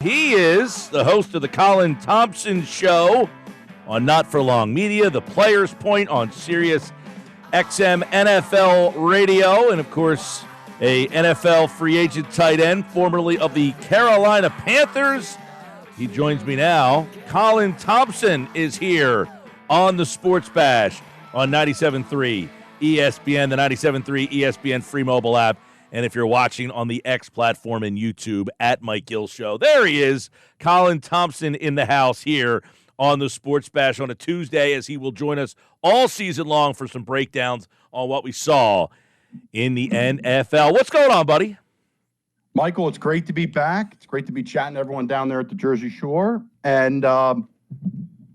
He is the host of the Colin Thompson Show on Not For Long Media, the Players Point on Sirius XM NFL Radio, and of course, a NFL free agent tight end, formerly of the Carolina Panthers. He joins me now. Colin Thompson is here on the Sports Bash on 97.3 ESPN, the 97.3 ESPN free mobile app. And if you're watching on the X platform and YouTube at Mike Gill Show, there he is, Colin Thompson in the house here on the Sports Bash on a Tuesday, as he will join us all season long for some breakdowns on what we saw in the NFL. What's going on, buddy? Michael, it's great to be back. It's great to be chatting to everyone down there at the Jersey Shore. And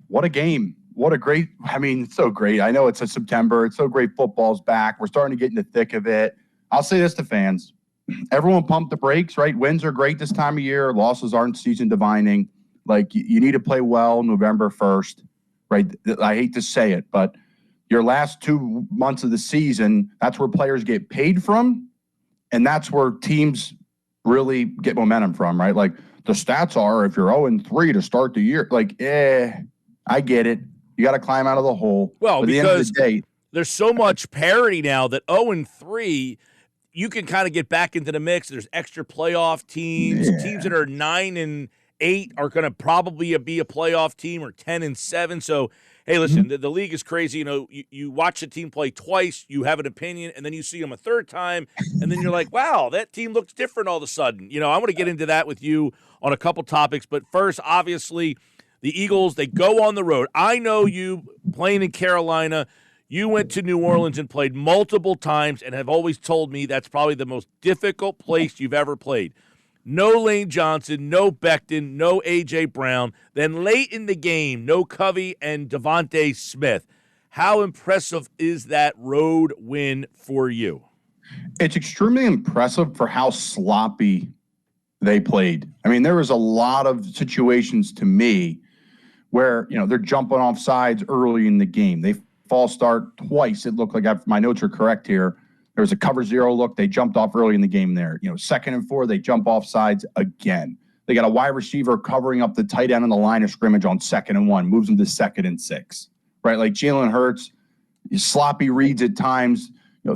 what a game. What a great, it's so great. I know it's a September. It's so great. Football's back. We're starting to get in the thick of it. I'll say this to fans. Everyone pump the brakes, right? Wins are great this time of year. Losses aren't season defining. Like, you need to play well November 1st, right? I hate to say it, but your last 2 months of the season, that's where players get paid from, and that's where teams really get momentum from, right? Like, the stats are, if you're 0-3 to start the year, I get it. You got to climb out of the hole. Well, but because at the end of the day, there's so much parity now that 0-3 – you can kind of get back into the mix. There's extra playoff teams. Yeah. Teams that are 9-8 are going to probably be a playoff team, or 10-7. So, hey, listen, the league is crazy. You know, you watch a team play twice, you have an opinion, and then you see them a third time, and then you're like, wow, that team looks different all of a sudden. You know, I want to get into that with you on a couple topics. But first, obviously, the Eagles, they go on the road. I know you playing in Carolina. You went to New Orleans and played multiple times and have always told me that's probably the most difficult place you've ever played. No Lane Johnson, no Becton, no A.J. Brown. Then late in the game, no Covey and Devontae Smith. How impressive is that road win for you? It's extremely impressive for how sloppy they played. I mean, there was a lot of situations to me where, they're jumping off sides early in the game. They false start twice. It looked like, if my notes are correct here, there was a cover zero look. They jumped off early in the game there. 2nd and 4, they jump off sides again. They got a wide receiver covering up the tight end on the line of scrimmage on 2nd and 1, moves them to 2nd and 6, right? Like Jalen Hurts, sloppy reads at times,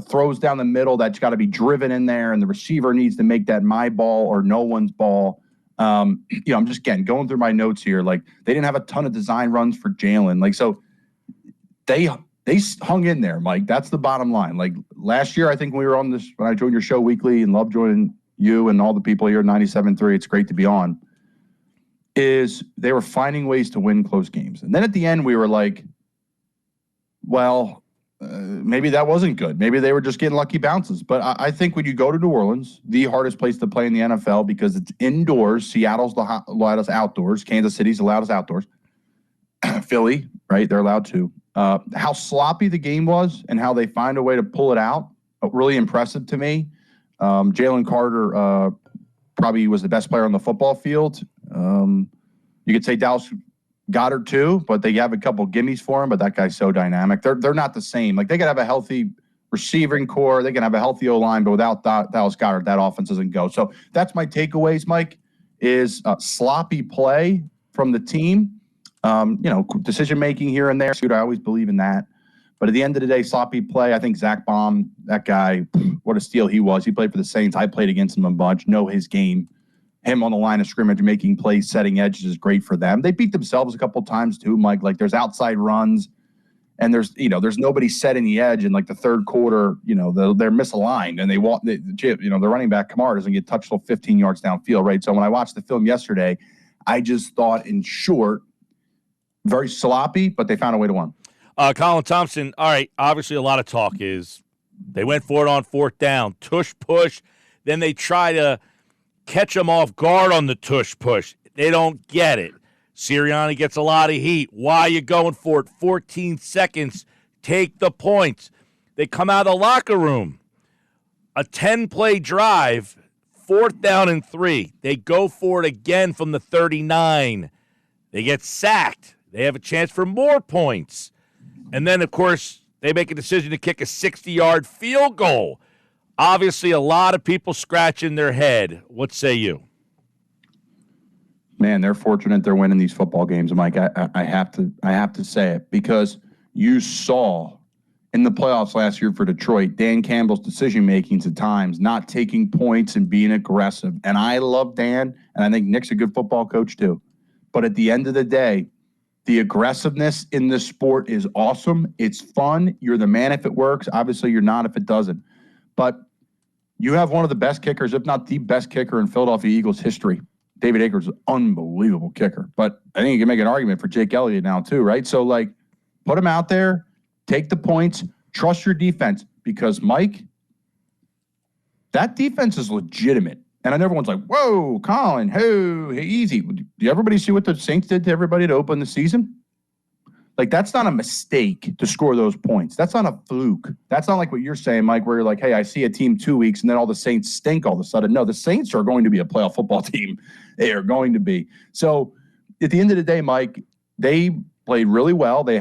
throws down the middle. That's got to be driven in there, and the receiver needs to make that my ball or no one's ball. I'm just, again, going through my notes here. Like, they didn't have a ton of design runs for Jalen. Like, so they hung in there, Mike. That's the bottom line. Like, last year, I think when we were on this, when I joined your show weekly, and love joining you and all the people here at 97.3, it's great to be on, is they were finding ways to win close games. And then at the end, we were like, well, maybe that wasn't good. Maybe they were just getting lucky bounces. But I think when you go to New Orleans, the hardest place to play in the NFL, because it's indoors. Seattle's the loudest outdoors. Kansas City's the loudest outdoors. Philly, right? They're allowed to. How sloppy the game was and how they find a way to pull it out, really impressive to me. Jalen Carter probably was the best player on the football field. You could say Dallas Goedert too, but they have a couple gimmies for him, but that guy's so dynamic. They're not the same. Like, they could have a healthy receiving core. They can have a healthy O-line, but without Dallas Goedert, that offense doesn't go. So that's my takeaways, Mike, is sloppy play from the team. Decision-making here and there. I always believe in that. But at the end of the day, sloppy play. I think Zach Baum, that guy, what a steal he was. He played for the Saints. I played against him a bunch, know his game. Him on the line of scrimmage, making plays, setting edges is great for them. They beat themselves a couple times too, Mike. Like, there's outside runs, and there's nobody setting the edge in, like, the third quarter. They're misaligned, and the running back Kamara doesn't get touched till 15 yards downfield, right? So when I watched the film yesterday, I just thought, in short, very sloppy, but they found a way to win. Colin Thompson, all right, obviously a lot of talk is they went for it on 4th down, tush push, then they try to catch them off guard on the tush push. They don't get it. Sirianni gets a lot of heat. Why are you going for it? 14 seconds. Take the points. They come out of the locker room. A 10-play drive, 4th down and 3. They go for it again from the 39. They get sacked. They have a chance for more points. And then, of course, they make a decision to kick a 60-yard field goal. Obviously, a lot of people scratching their head. What say you? Man, they're fortunate they're winning these football games, Mike. I have to say it, because you saw in the playoffs last year for Detroit, Dan Campbell's decision makings at times, not taking points and being aggressive. And I love Dan, and I think Nick's a good football coach too. But at the end of the day, the aggressiveness in this sport is awesome. It's fun. You're the man if it works. Obviously, you're not if it doesn't. But you have one of the best kickers, if not the best kicker in Philadelphia Eagles history. David Akers is an unbelievable kicker. But I think you can make an argument for Jake Elliott now too, right? So, like, put him out there, take the points, trust your defense. Because, Mike, that defense is legitimate. And I know everyone's like, whoa, Colin, hey, easy. Did everybody see what the Saints did to everybody to open the season? Like, that's not a mistake to score those points. That's not a fluke. That's not like what you're saying, Mike, where you're like, hey, I see a team 2 weeks and then all the Saints stink all of a sudden. No, the Saints are going to be a playoff football team. They are going to be. So at the end of the day, Mike, they played really well. They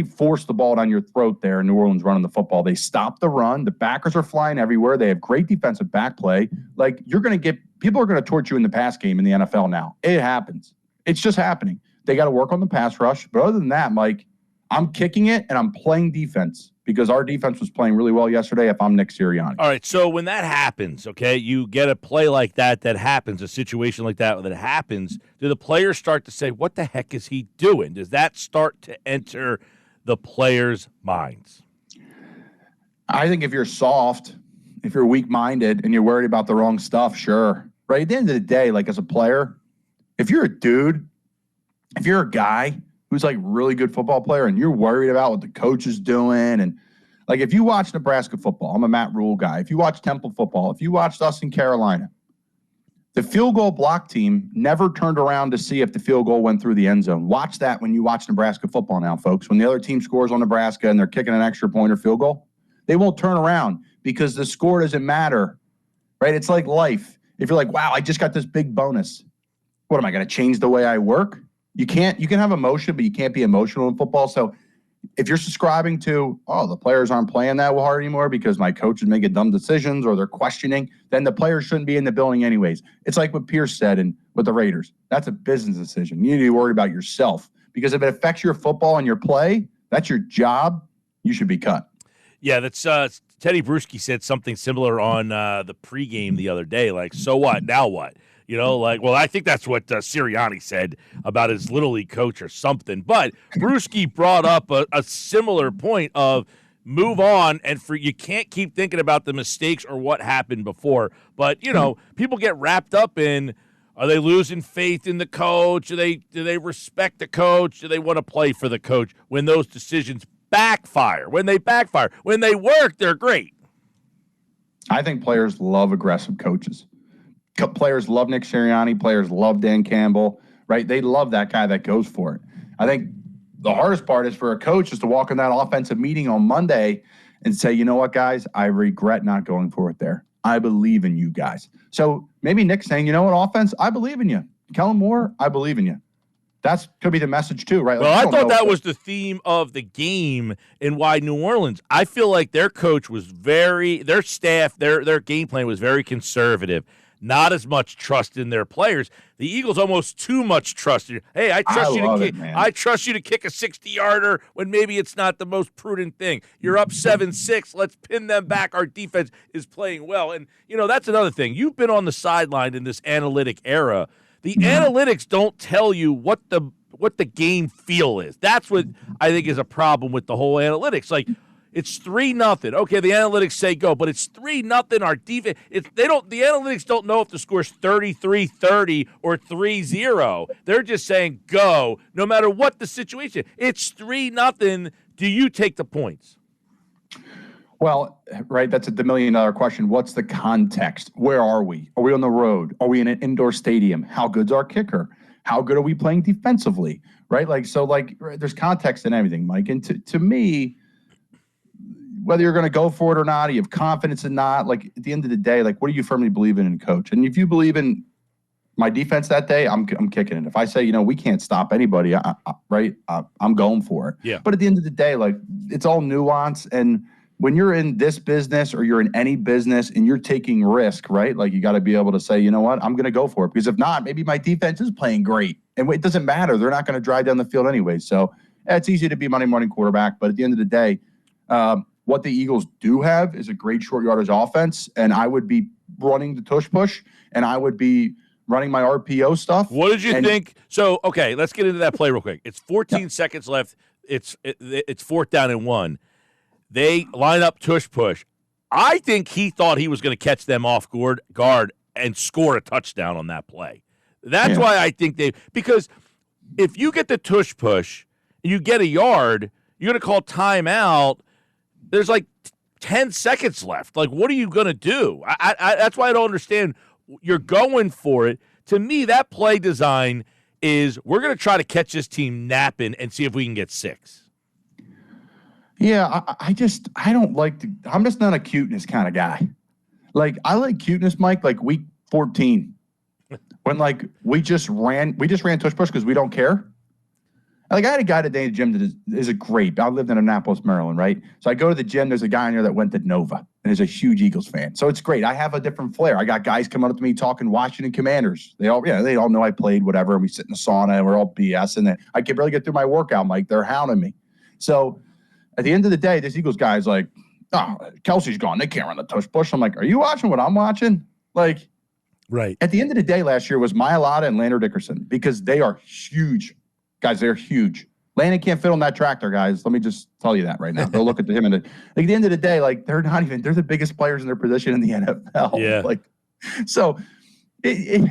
forced the ball down your throat there in New Orleans running the football. They stopped the run. The backers are flying everywhere. They have great defensive back play. Like, people are going to torch you in the pass game in the NFL now. It happens. It's just happening. They got to work on the pass rush. But other than that, Mike, I'm kicking it and I'm playing defense because our defense was playing really well yesterday if I'm Nick Sirianni. All right, so when that happens, okay, you get a play like that happens, a situation like that happens, do the players start to say, what the heck is he doing? Does that start to enter the players' minds? I think if you're soft, if you're weak-minded and you're worried about the wrong stuff, sure. Right? At the end of the day, like, as a player, if you're a dude, if you're a guy who's like really good football player and you're worried about what the coach is doing, and like, if you watch Nebraska football, I'm a Matt Rule guy. If you watch Temple football, if you watched us in Carolina, the field goal block team never turned around to see if the field goal went through the end zone. Watch that when you watch Nebraska football now, folks. When the other team scores on Nebraska and they're kicking an extra point or field goal, they won't turn around because the score doesn't matter, right? It's like life. If you're like, wow, I just got this big bonus. What, am I going to change the way I work? You can have emotion, but you can't be emotional in football. So if you're subscribing to, oh, the players aren't playing that hard anymore because my coach is making dumb decisions or they're questioning, then the players shouldn't be in the building anyways. It's like what Pierce said with the Raiders. That's a business decision. You need to be worried about yourself, because if it affects your football and your play, that's your job. You should be cut. Yeah, that's Teddy Bruschi said something similar on the pregame the other day. Like, so what? Now what? You know, like, well, I think that's what Sirianni said about his Little League coach or something. But Bruschi brought up a similar point of move on, and you can't keep thinking about the mistakes or what happened before. But, you know, people get wrapped up in, are they losing faith in the coach? Do they respect the coach? Do they want to play for the coach when those decisions backfire? When they backfire. When they work, they're great. I think players love aggressive coaches. Players love Nick Sirianni. Players love Dan Campbell, right? They love that guy that goes for it. I think the hardest part is for a coach is to walk in that offensive meeting on Monday and say, you know what, guys, I regret not going for it there. I believe in you guys. So maybe Nick's saying, you know what, offense, I believe in you. Kellen Moore, I believe in you. That's could be the message too, right? Well, I thought that was the theme of the game and why New Orleans. I feel like their coach was their staff, their game plan was very conservative. Not as much trust in their players. The Eagles almost too much trust. Hey, I trust you to kick a 60-yarder when maybe it's not the most prudent thing. You're up 7-6. Let's pin them back. Our defense is playing well. And, you know, that's another thing. You've been on the sideline in this analytic era. The analytics don't tell you what the game feel is. That's what I think is a problem with the whole analytics. Like, it's 3-0. Okay, the analytics say go, but it's 3-0. Our defense, the analytics don't know if the score's 33-30 or 3-0. They're just saying go, no matter what the situation. It's 3-0. Do you take the points? Well, right, that's the million-dollar question. What's the context? Where are we? Are we on the road? Are we in an indoor stadium? How good's our kicker? How good are we playing defensively? Right? Like, so, like, there's context in everything, Mike. And to me, whether you're going to go for it or not, you have confidence in not, like, at the end of the day, like, what do you firmly believe in coach? And if you believe in my defense that day, I'm kicking it. If I say, you know, we can't stop anybody, I'm going for it. Yeah. But at the end of the day, like, it's all nuance. And when you're in this business or you're in any business and you're taking risk, right? Like you got to be able to say, you know what, I'm going to go for it. Because if not, maybe my defense is playing great. And it doesn't matter. They're not going to drive down the field anyway. So it's easy to be Monday morning quarterback. But at the end of the day, what the Eagles do have is a great short yardage offense. And I would be running the tush push and I would be running my RPO stuff. What did you think? So, okay, let's get into that play real quick. It's 14 seconds left. It's 4th down and 1. They line up tush push. I think he thought he was going to catch them off guard and score a touchdown on that play. That's why I think because if you get the tush push and you get a yard, you're going to call timeout. There's like 10 seconds left. Like, what are you going to do? That's why I don't understand. You're going for it. To me, that play design is we're going to try to catch this team napping and see if we can get 6. Yeah, I don't like I'm just not a cuteness kind of guy. Like, I like cuteness, Mike, like week 14. When, like, we just ran tush push because we don't care. Like, I had a guy today at the gym that is a great. I lived in Annapolis, Maryland, right? So I go to the gym. There's a guy in there that went to Nova and is a huge Eagles fan. So it's great. I have a different flair. I got guys coming up to me talking Washington Commanders. They all know I played, whatever. And we sit in the sauna and we're all BS. And then I can barely get through my workout, Mike. They're hounding me. So at the end of the day, this Eagles guy's like, oh, Kelsey's gone. They can't run the tush push. I'm like, are you watching what I'm watching? Like, right. At the end of the day last year was Mailata and Lander Dickerson because they are huge. Guys, they're huge. Landon can't fit on that tractor, guys. Let me just tell you that right now. Go look at him. At the end of the day, like, they're the biggest players in their position in the NFL. Yeah. Like, so,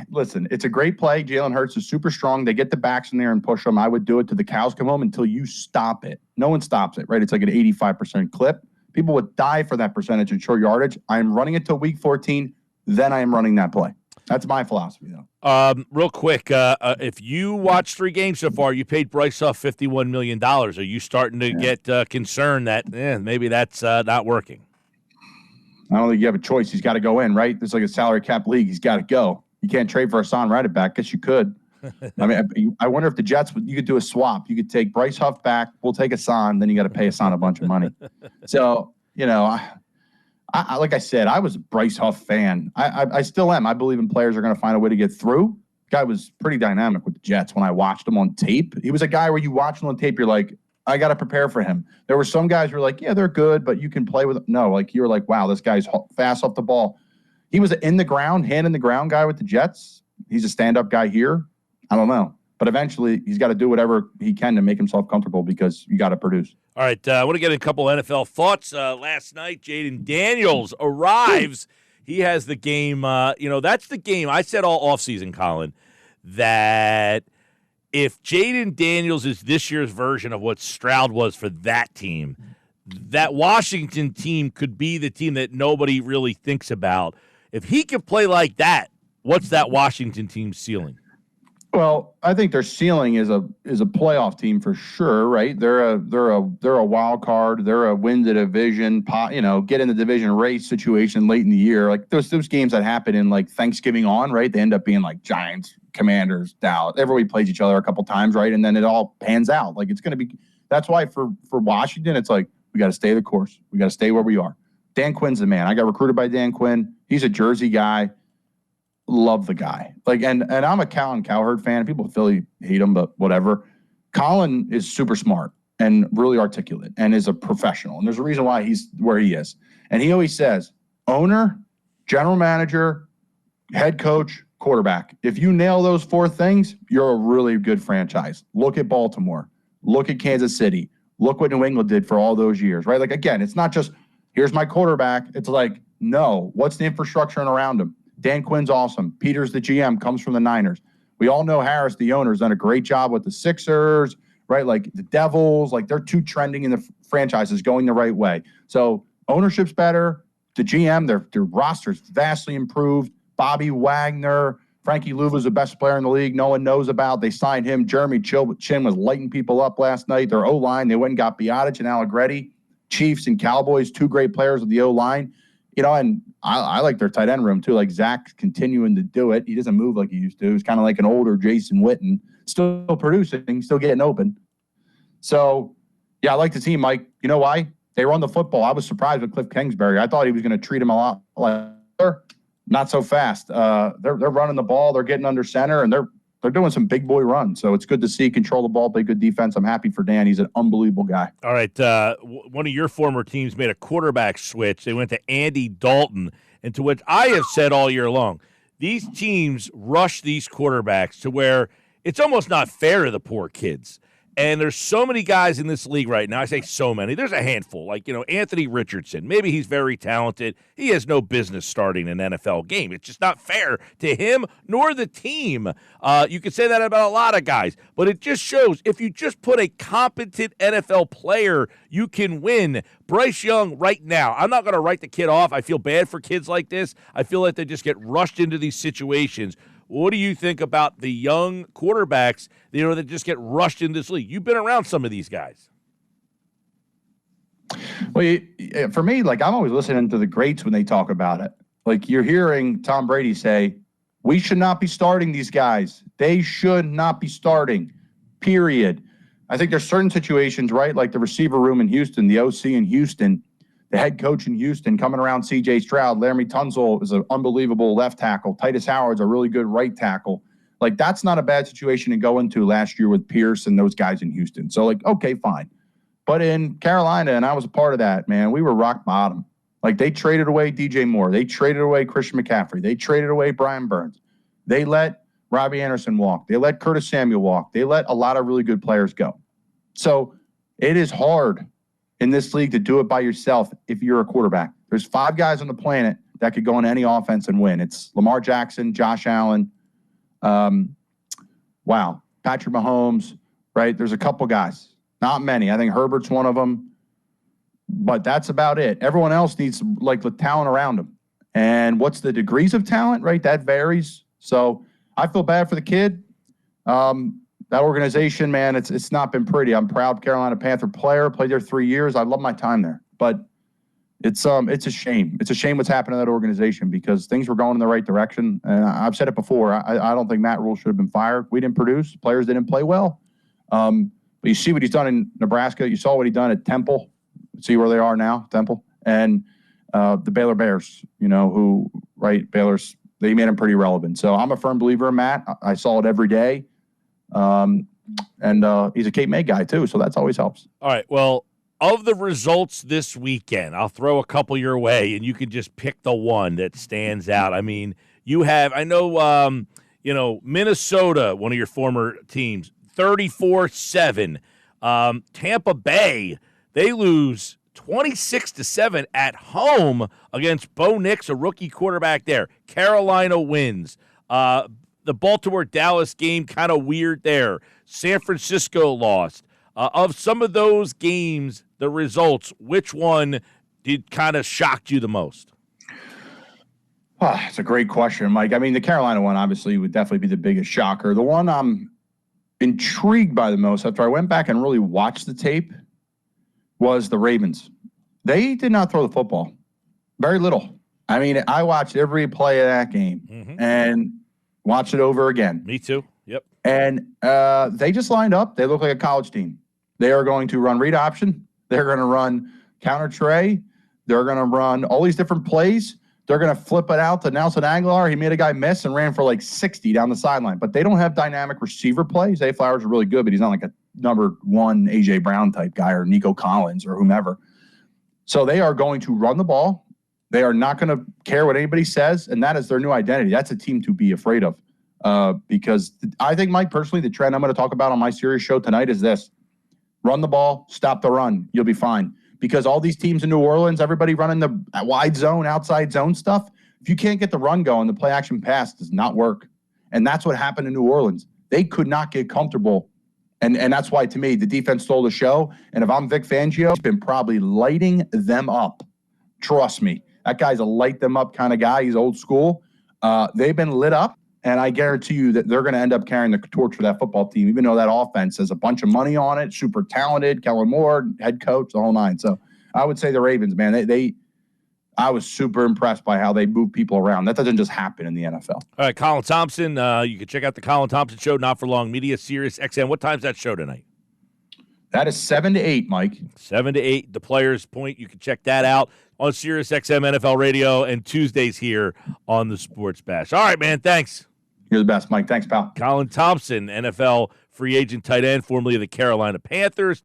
listen, it's a great play. Jalen Hurts is super strong. They get the backs in there and push them. I would do it till the cows come home until you stop it. No one stops it, right? It's like an 85% clip. People would die for that percentage in short yardage. I am running it till week 14. Then I am running that play. That's my philosophy, though. Real quick, if you watched 3 games so far, you paid Bryce Huff $51 million. Are you starting to get concerned that maybe that's not working? I don't think you have a choice. He's got to go in, right? It's like a salary cap league. He's got to go. You can't trade for Hassan right back. Guess you could. I mean, I wonder if the Jets, you could do a swap. You could take Bryce Huff back. We'll take Hassan. Then you got to pay Hassan a bunch of money. So, I like I said, I was a Bryce Huff fan. I still am. I believe in players are going to find a way to get through. Guy was pretty dynamic with the Jets when I watched him on tape. He was a guy where you watch him on tape, you're like, I got to prepare for him. There were some guys who were like, yeah, they're good, but you can play with them. No, like, you were like, wow, this guy's fast off the ball. He was an in the ground, hand in the ground guy with the Jets. He's a stand-up guy here. I don't know. But eventually, he's got to do whatever he can to make himself comfortable because you got to produce. All right, I want to get a couple NFL thoughts. Last night, Jaden Daniels arrives. He has the game. That's the game. I said all offseason, Colin, that if Jaden Daniels is this year's version of what Stroud was for that team, that Washington team could be the team that nobody really thinks about. If he can play like that, what's that Washington team's ceiling? Well, I think their ceiling is a playoff team for sure, right? They're a wild card. They're a win the division, get in the division race situation late in the year. Like those games that happen in like Thanksgiving on, right? They end up being like Giants, Commanders, Dallas. Everybody plays each other a couple times, right? And then it all pans out. Like it's going to be. That's why for Washington, it's like we got to stay the course. We got to stay where we are. Dan Quinn's the man. I got recruited by Dan Quinn. He's a Jersey guy. Love the guy. Like, and I'm a Colin Cowherd fan. People in Philly hate him, but whatever. Colin is super smart and really articulate and is a professional. And there's a reason why he's where he is. And he always says, owner, general manager, head coach, quarterback. If you nail those 4 things, you're a really good franchise. Look at Baltimore. Look at Kansas City. Look what New England did for all those years, right? Like, again, it's not just, here's my quarterback. It's like, no, what's the infrastructure around him? Dan Quinn's awesome. Peters, the GM, comes from the Niners. We all know Harris, the owner, has done a great job with the Sixers, right? Like the Devils, like they're 2 trending in the franchises going the right way. So ownership's better. The GM, their roster's vastly improved. Bobby Wagner, Frankie Louva's the best player in the league. No one knows about. They signed him. Jeremy Chin was lighting people up last night. Their O-line, they went and got Biotic and Allegretti. Chiefs and Cowboys, 2 great players with the O-line. And I like their tight end room, too. Like, Zach's continuing to do it. He doesn't move like he used to. He's kind of like an older Jason Witten. Still producing, still getting open. So, yeah, I like the team, Mike. You know why? They run the football. I was surprised with Cliff Kingsbury. I thought he was going to treat him a lot like not so fast. They're running the ball. They're getting under center, and they're doing some big boy runs. So it's good to see control the ball, play good defense. I'm happy for Dan. He's an unbelievable guy. All right. One of your former teams made a quarterback switch. They went to Andy Dalton, and to which I have said all year long, these teams rush these quarterbacks to where it's almost not fair to the poor kids. And there's so many guys in this league right now. I say so many. There's a handful. Like, Anthony Richardson. Maybe he's very talented. He has no business starting an NFL game. It's just not fair to him nor the team. You could say that about a lot of guys. But it just shows if you just put a competent NFL player, you can win. Bryce Young right now, I'm not going to write the kid off. I feel bad for kids like this. I feel like they just get rushed into these situations. What do you think about the young quarterbacks, that just get rushed in this league? You've been around some of these guys. Well, for me, I'm always listening to the greats when they talk about it. You're hearing Tom Brady say, we should not be starting these guys. They should not be starting, period. I think there's certain situations, right? Like the receiver room in Houston, the OC in Houston, the head coach in Houston coming around C.J. Stroud. Laramie Tunsil is an unbelievable left tackle. Titus Howard's a really good right tackle. That's not a bad situation to go into last year with Pierce and those guys in Houston. So, okay, fine. But in Carolina, and I was a part of that, man, we were rock bottom. They traded away DJ Moore. They traded away Christian McCaffrey. They traded away Brian Burns. They let Robbie Anderson walk. They let Curtis Samuel walk. They let a lot of really good players go. So it is hard in this league to do it by yourself if you're a quarterback. There's 5 guys on the planet that could go in any offense and win. It's Lamar Jackson, Josh Allen, Patrick Mahomes, right? There's a couple guys, not many. I think Herbert's one of them, but that's about it. Everyone else needs the talent around them. And what's the degrees of talent, right? That varies. So I feel bad for the kid. That organization, man, it's not been pretty. I'm a proud Carolina Panther player, played there 3 years. I love my time there. But it's a shame. It's a shame what's happened to that organization because things were going in the right direction. And I've said it before. I don't think Matt Rule should have been fired. We didn't produce. Players didn't play well. But you see what he's done in Nebraska. You saw what he done at Temple. See where they are now, Temple. And the Baylor Bears, Baylor's, they made him pretty relevant. So I'm a firm believer in Matt. I saw it every day. And he's a Cape May guy too, so that's always helps. All right. Well, of the results this weekend, I'll throw a couple your way, and you can just pick the one that stands out. I mean, you have, Minnesota, one of your former teams, 34-7. Tampa Bay, they lose 26-7 at home against Bo Nix, a rookie quarterback there. Carolina wins. The Baltimore-Dallas game, kind of weird there. San Francisco lost. Of some of those games, the results, which one did kind of shocked you the most? It's a great question, Mike. I mean, the Carolina one obviously would definitely be the biggest shocker. The one I'm intrigued by the most after I went back and really watched the tape was the Ravens. They did not throw the football. Very little. I mean, I watched every play of that game and watched it over again. Me too. Yep. And they just lined up. They look like a college team. They are going to run read option. They're going to run counter tray. They're going to run all these different plays. They're going to flip it out to Nelson Aguilar. He made a guy miss and ran for 60 down the sideline. But they don't have dynamic receiver plays. Zay Flowers is really good, but he's not like a number 1 A.J. Brown type guy or Nico Collins or whomever. So they are going to run the ball. They are not going to care what anybody says, and that is their new identity. That's a team to be afraid of because I think, Mike, personally, the trend I'm going to talk about on my series show tonight is this. Run the ball, stop the run. You'll be fine. Because all these teams in New Orleans, everybody running the wide zone, outside zone stuff, if you can't get the run going, the play action pass does not work. And that's what happened in New Orleans. They could not get comfortable. And that's why, to me, the defense stole the show. And if I'm Vic Fangio, he's been probably lighting them up. Trust me. That guy's a light them up kind of guy. He's old school. They've been lit up. And I guarantee you that they're going to end up carrying the torch for that football team, even though that offense has a bunch of money on it, super talented, Kellen Moore, head coach, the whole nine. So I would say the Ravens, man, I was super impressed by how they move people around. That doesn't just happen in the NFL. All right, Colin Thompson, you can check out the Colin Thompson Show, Not For Long Media, Sirius XM. What time's that show tonight? That is 7-8, Mike. 7-8, the Players Point. You can check that out on SiriusXM NFL Radio and Tuesdays here on the Sports Bash. All right, man. Thanks. You're the best, Mike. Thanks, pal. Colin Thompson, NFL free agent tight end, formerly of the Carolina Panthers.